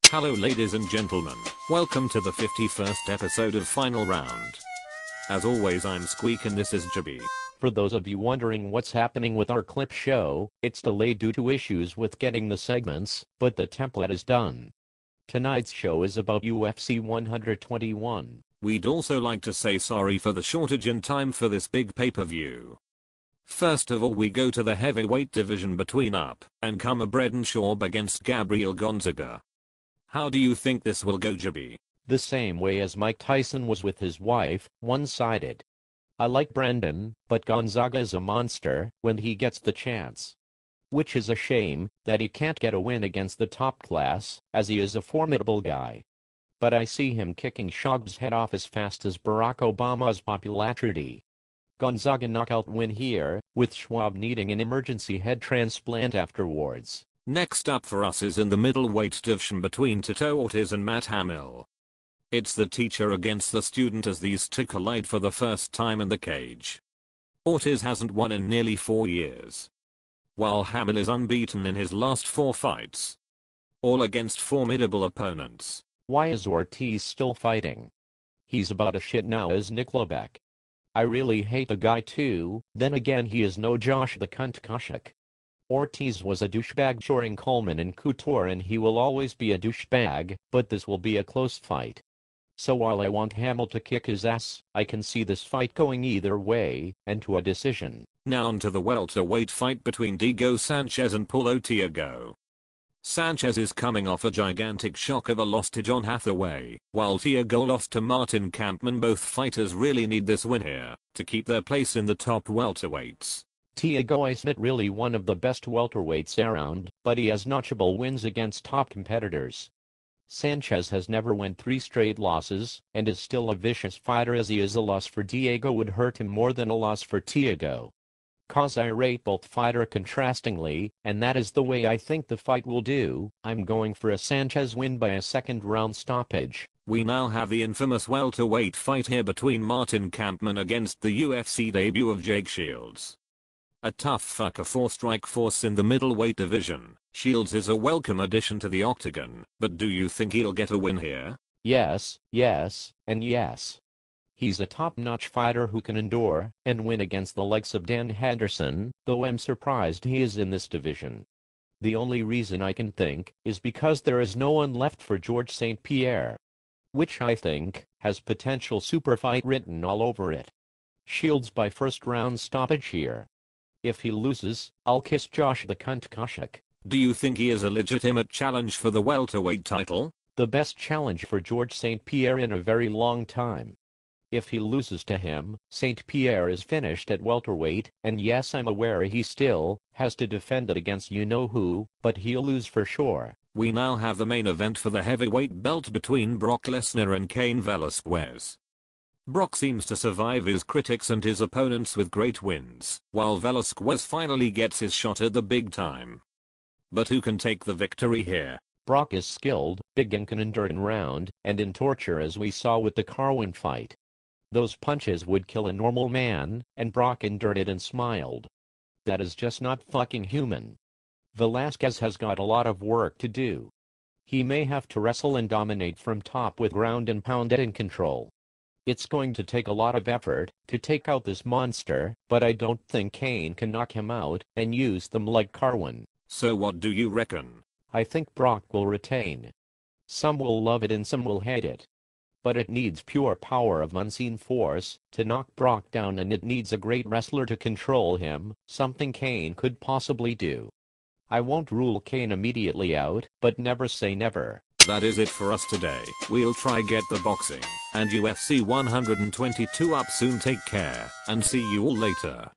Hello ladies and gentlemen, welcome to the 51st episode of Final Round. As always I'm Squeak and this is Jibby. For those of you wondering what's happening with our clip show, it's delayed due to issues with getting the segments, but the template is done. Tonight's show is about UFC 121. We'd also like to say sorry for the shortage in time for this big pay-per-view. First of all we go to the heavyweight division between Up and Comer Bredenshaw against Gabriel Gonzaga. How do you think this will go, Jibby? The same way as Mike Tyson was with his wife, one-sided. I like Brendan, but Gonzaga is a monster when he gets the chance. Which is a shame that he can't get a win against the top class, as he is a formidable guy. But I see him kicking Shog's head off as fast as Barack Obama's popularity. Gonzaga knockout win here, with Schwab needing an emergency head transplant afterwards. Next up for us is in the middleweight division between Tito Ortiz and Matt Hamill. It's the teacher against the student as these two collide for the first time in the cage. Ortiz hasn't won in nearly 4 years, while Hamill is unbeaten in his last 4 fights. All against formidable opponents. Why is Ortiz still fighting? He's about as shit now as Nick Lebeck. I really hate the guy too, then again he is no Josh the Cunt Koscheck. Ortiz was a douchebag during Coleman and Couture and he will always be a douchebag, but this will be a close fight. So while I want Hamill to kick his ass, I can see this fight going either way, and to a decision. Now on to the welterweight fight between Diego Sanchez and Paulo Tiago. Sanchez is coming off a gigantic shock of a loss to John Hathaway, while Tiago lost to Martin Kampmann. Both fighters really need this win here, to keep their place in the top welterweights. Tiago isn't really one of the best welterweights around, but he has notchable wins against top competitors. Sanchez has never won 3 straight losses, and is still a vicious fighter as he is. A loss for Diego would hurt him more than a loss for Tiago. Cause I rate both fighter contrastingly, and that is the way I think the fight will do. I'm going for a Sanchez win by a second round stoppage. We now have the infamous welterweight fight here between Martin Kampmann against the UFC debut of Jake Shields. A tough fucker for Strikeforce in the middleweight division. Shields is a welcome addition to the octagon, but do you think he'll get a win here? Yes, and yes. He's a top-notch fighter who can endure and win against the likes of Dan Henderson, though I'm surprised he is in this division. The only reason I can think is because there is no one left for George St. Pierre, which I think has potential super fight written all over it. Shields by first round stoppage here. If he loses, I'll kiss Josh the Cunt Koscheck. Do you think he is a legitimate challenge for the welterweight title? The best challenge for George St. Pierre in a very long time. If he loses to him, St. Pierre is finished at welterweight, and yes, I'm aware he still has to defend it against you-know-who, but he'll lose for sure. We now have the main event for the heavyweight belt between Brock Lesnar and Cain Velasquez. Brock seems to survive his critics and his opponents with great wins, while Velasquez finally gets his shot at the big time. But who can take the victory here? Brock is skilled, big and can endure in round and in torture, as we saw with the Carwin fight. Those punches would kill a normal man, and Brock endured it and smiled. That is just not fucking human. Velasquez has got a lot of work to do. He may have to wrestle and dominate from top with ground and pound and control. It's going to take a lot of effort to take out this monster, but I don't think Cain can knock him out and use them like Carwin. So what do you reckon? I think Brock will retain. Some will love it and some will hate it. But it needs pure power of unseen force to knock Brock down, and it needs a great wrestler to control him, something Cain could possibly do. I won't rule Cain immediately out, but never say never. That is it for us today. We'll try get the boxing and UFC 122 up soon. Take care and see you all later.